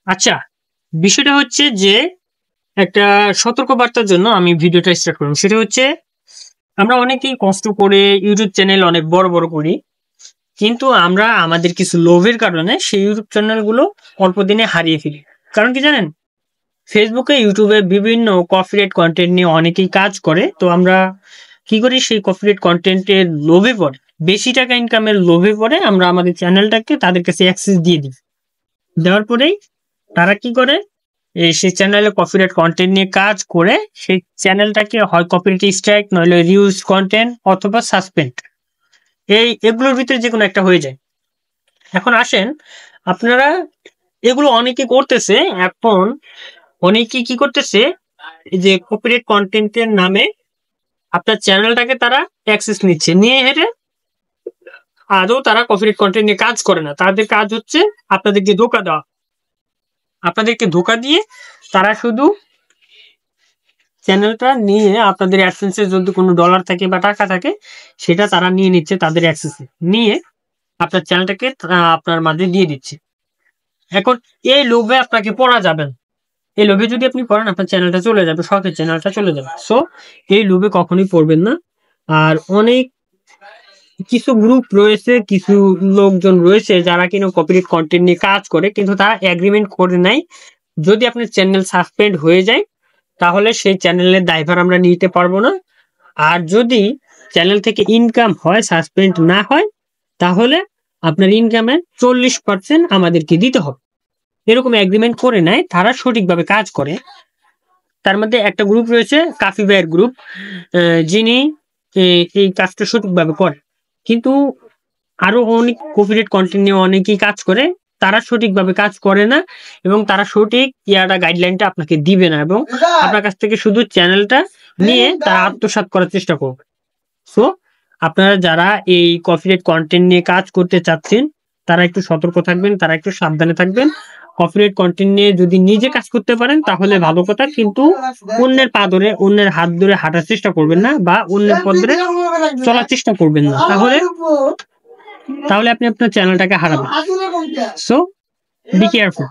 আচ্ছা, বিষয়টা হচ্ছে যে একটা সতর্কবার্তার জন্য আমি ভিডিওটা স্টার্ট করলাম। সেটা হচ্ছে আমরা অনেকেই কষ্ট করে ইউটিউব চ্যানেল অনেক বড় বড় করি, কিন্তু আমরা আমাদের কিছু লোভের কারণে সেই ইউটিউব চ্যানেলগুলো অল্প দিনে হারিয়ে ফেলি। কারণ কি জানেন, ফেসবুকে ইউটিউবে বিভিন্ন কপিরাইট কন্টেন্ট নিয়ে অনেকেই কাজ করে। তো আমরা কি করি, সেই কপিরাইট কন্টেন্টের লোভে পড়ে, বেশি টাকা ইনকামের লোভে পড়ে আমরা আমাদের চ্যানেলটাকে তাদের কাছে অ্যাক্সেস দিয়ে দিই। দেওয়ার পরেই তারা কি করে, সেই চ্যানেলে কপিরাইট কন্টেন্ট নিয়ে কাজ করে সেই চ্যানেলটাকে হয় কপিরাইট স্ট্রাইক, নইলে রিউজ কন্টেন্ট, অথবা সাসপেন্ড, এগুলোর ভিতরে যে কোনো একটা হয়ে যায়। এখন আসেন, আপনারা এগুলো অনেকে করতেছে। এখন অনেকে কি করতেছে, এই যে কপিরাইট কন্টেন্টের নামে আপনার চ্যানেলটাকে তারা অ্যাক্সেস নিচ্ছে, নিয়ে হেঁটে আদৌ তারা কপিরাইট কন্টেন্ট নিয়ে কাজ করে না। তাদের কাজ হচ্ছে আপনাদেরকে ধোকা দেওয়া। আপনাদেরকে ধোকা দিয়ে তারা শুধু চ্যানেলটা নিয়ে আপনাদের অ্যাডসেন্সে যদি কোনো ডলার থাকে বা টাকা থাকে, সেটা তারা নিয়ে নিচ্ছে তাদের অ্যাক্সেসে, নিয়ে আপনার চ্যানেলটাকে আপনার মাঝে দিয়ে দিচ্ছে। এখন এই লোভে আপনাকে পড়া যাবে না। এই লোভে যদি আপনি পড়েন, আপনার চ্যানেলটা চলে যাবে, শখের চ্যানেলটা চলে যাবে। সো এই লোভে কখনোই পড়বেন না। আর অনেক কিছু গ্রুপ রয়েছে, কিছু লোকজন রয়েছে যারা কিনা কপিরাইট কন্টেন্ট নিয়ে কাজ করে, কিন্তু তারা এগ্রিমেন্ট করে নাই যদি আপনার চ্যানেল সাসপেন্ড হয়ে যায় তাহলে সেই চ্যানেলের দায়ভার আমরা নিতে পারবো না। আর যদি চ্যানেল থেকে ইনকাম হয়, সাসপেন্ড না হয়, তাহলে আপনার ইনকামের 40% আমাদেরকে দিতে হবে। এরকম এগ্রিমেন্ট করে নেয়, তারা সঠিকভাবে কাজ করে। তার মধ্যে একটা গ্রুপ রয়েছে, কাফি ভাইয়ের গ্রুপ, যিনি এই কাজটা সঠিকভাবে করে। কিন্তু আরো অনেক কপিরাইট কন্টেন্ট নিয়ে অনেকেই কাজ করে, তারা সঠিকভাবে কাজ করে না, এবং তারা সঠিক গাইডলাইনটা আপনাকে দিবে না, এবং আপনার কাছ থেকে শুধু চ্যানেলটা নিয়ে তারা আত্মসাৎ করার চেষ্টা করবে। সো আপনারা যারা এই কপিরাইট কন্টেন্ট নিয়ে কাজ করতে চাচ্ছেন, তারা একটু সতর্ক থাকবেন, তারা একটু সাবধানে থাকবেন। কপিরাইট কন্টেন্ট নিয়ে যদি নিজে কাজ করতে পারেন তাহলে ভালো কথা, কিন্তু অন্যের পা ধরে, অন্যের হাত ধরে হাঁটার চেষ্টা করবেন না, বা অন্যের পথ ধরে চলার চেষ্টা করবেন না, তাহলে তাহলে আপনি আপনার চ্যানেলটাকে হারাবেন। So be careful.